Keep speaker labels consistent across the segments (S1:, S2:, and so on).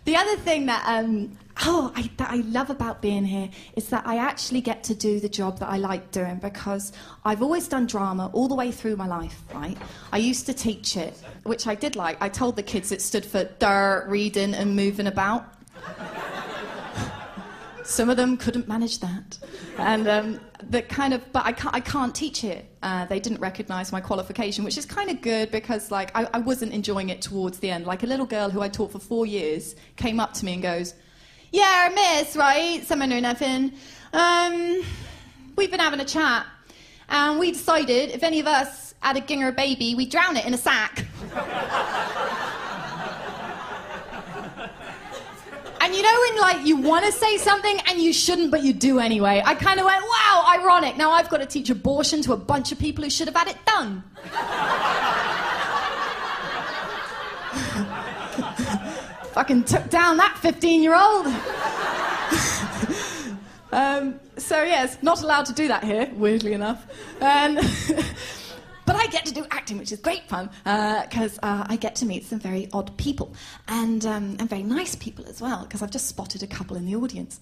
S1: The other thing that I love about being here is that I actually get to do the job that I like doing, because I've always done drama all the way through my life, right? I used to teach it, which I did like. I told the kids it stood for reading and moving about. Some of them couldn't manage that. And but I can't teach it. They didn't recognise my qualification, which is kind of good, because like I wasn't enjoying it towards the end. Like a little girl who I taught for 4 years came up to me and goes, "Yeah, miss, right? Someone know nothing. We've been having a chat, and we decided if any of us had a ginger baby, we'd drown it in a sack." And you know when, like, you want to say something and you shouldn't, but you do anyway? I kind of went, wow, ironic. Now I've got to teach abortion to a bunch of people who should have had it done. Fucking took down that 15-year-old. So, yes, not allowed to do that here, weirdly enough. But I get to do acting, which is great fun, because I get to meet some very odd people, and very nice people as well, because I've just spotted a couple in the audience.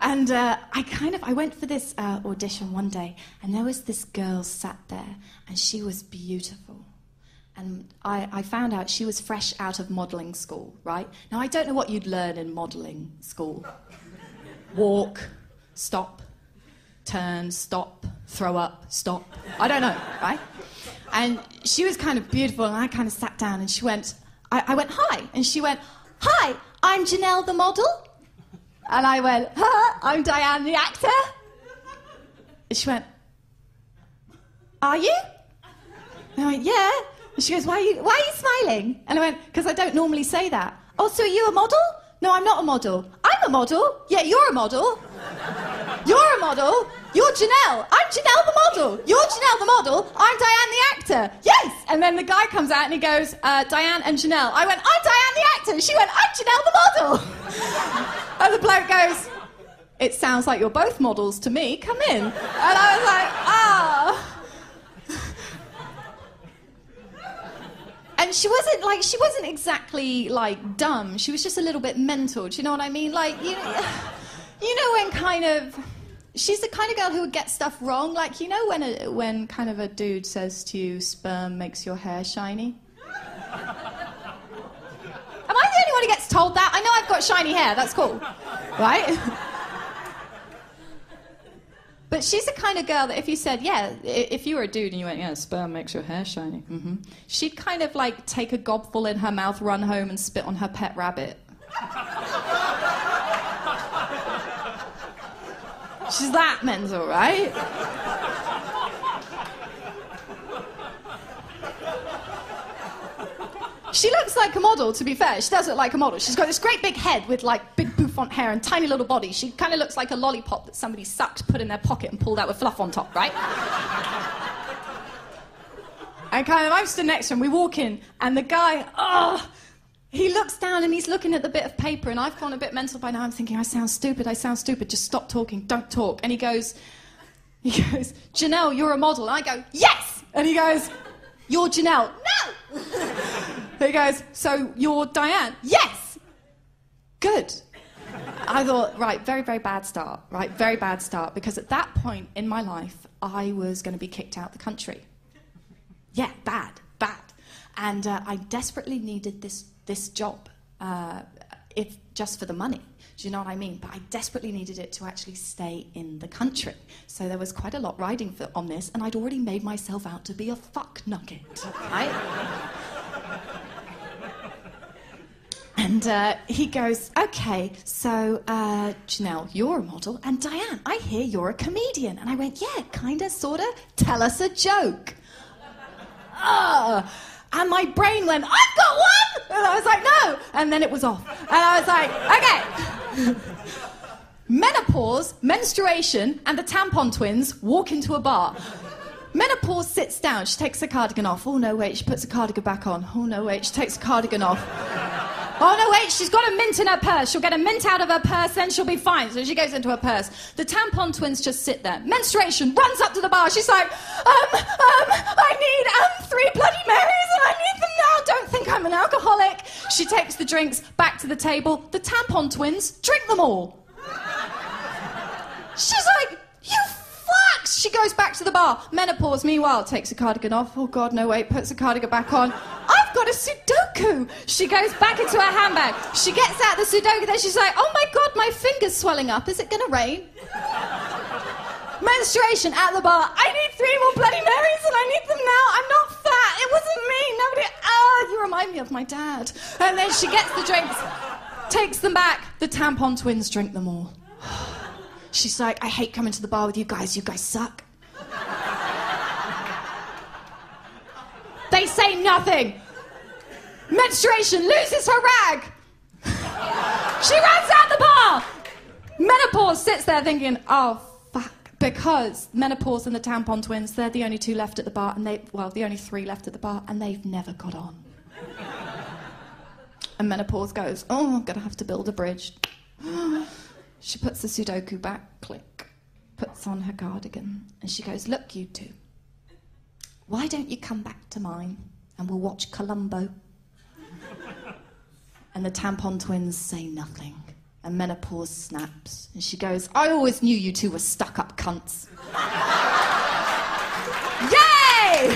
S1: And I went for this audition one day, and there was this girl sat there, and she was beautiful. And I found out she was fresh out of modelling school, right? Now, I don't know what you'd learn in modelling school. Walk, stop, turn, stop, throw up, stop. I don't know, right? And she was kind of beautiful, and I kind of sat down, and she went, I went, "Hi." And she went, "Hi, I'm Janelle the model." And I went, "Huh, I'm Diane the actor." And she went, "Are you?" And I went, "Yeah." And she goes, why are you smiling? And I went, "Because I don't normally say that." "Oh, so are you a model?" "No, I'm not a model." "I'm a model." "Yeah, you're a model." "You're a model." "You're Janelle." "I'm Janelle the model." "You're Janelle the model." "I'm Diane the actor." "Yes." And then the guy comes out and he goes, "Diane and Janelle." I went, "I'm Diane the actor." And she went, "I'm Janelle the model." And the bloke goes, "It sounds like you're both models to me. Come in." And I was like, "Ah." And she wasn't exactly, like, dumb. She was just a little bit mental. Do you know what I mean? Like, you know when kind of... She's the kind of girl who would get stuff wrong. Like, you know when kind of a dude says to you, "Sperm makes your hair shiny"? Am I the only one who gets told that? I know I've got shiny hair. That's cool. Right? But she's the kind of girl that if you said, yeah, if you were a dude and you went, "Yeah, sperm makes your hair shiny," she'd kind of, like, take a gobful in her mouth, run home and spit on her pet rabbit. She's that mental, right? She looks like a model, to be fair. She does look like a model. She's got this great big head with, like, big bouffant hair and tiny little body. She kind of looks like a lollipop that somebody sucked, put in their pocket and pulled out with fluff on top, right? And I'm stood next to him. We walk in, and the guy, he looks down and he's looking at the bit of paper, and I've gone a bit mental by now. I'm thinking, I sound stupid, just stop talking, don't talk. And he goes, "Janelle, you're a model." And I go, "Yes!" And he goes, "You're Janelle." "No!" He goes, "So you're Diane?" "Yes!" "Good." I thought, right, very, very bad start, right? Very bad start, because at that point in my life, I was going to be kicked out the country. Yeah, bad. And I desperately needed this job, if just for the money. Do you know what I mean? But I desperately needed it to actually stay in the country. So there was quite a lot riding on this, and I'd already made myself out to be a fuck nugget, right? And he goes, "Okay, so Janelle, you're a model, and Diane, I hear you're a comedian." And I went, "Yeah, kinda, sorta. Tell us a joke." And my brain went, "I've got one!" And I was like, "No!" And then it was off. And I was like, "Okay." Menopause, menstruation, and the tampon twins walk into a bar. Menopause sits down. She takes her cardigan off. Oh, no, wait. She puts the cardigan back on. Oh, no, wait. She takes the cardigan off. Oh, no, wait. She's got a mint in her purse. She'll get a mint out of her purse, then she'll be fine. So she goes into her purse. The tampon twins just sit there. Menstruation runs up to the bar. She's like, I need 3 Bloody Marys, and I need them now. Don't think She takes the drinks back to the table. The tampon twins drink them all. She's like, you fucks! She goes back to the bar. Menopause, meanwhile, takes a cardigan off. Oh, God, no, wait, puts a cardigan back on. I've got a Sudoku! She goes back into her handbag. She gets out the Sudoku, then she's like, oh, my God, my finger's swelling up. Is it going to rain? Menstruation at the bar. I need 3 more Bloody Marys and I need them now. I'm not fat. It wasn't me. Nobody... you remind me of my dad. And then she gets the drinks, takes them back. The tampon twins drink them all. She's like, I hate coming to the bar with you guys. You guys suck. They say nothing. Menstruation loses her rag. She runs out the bar. Menopause sits there thinking, oh, fuck. Because menopause and the tampon twins, they're the only 2 left at the bar, and the only 3 left at the bar, and they've never got on. And menopause goes, oh, I'm going to have to build a bridge. She puts the Sudoku back, click, puts on her cardigan, and she goes, look, you 2, why don't you come back to mine and we'll watch Columbo? And the tampon twins say nothing, and menopause snaps, and she goes, I always knew you 2 were stuck-up cunts. Yay!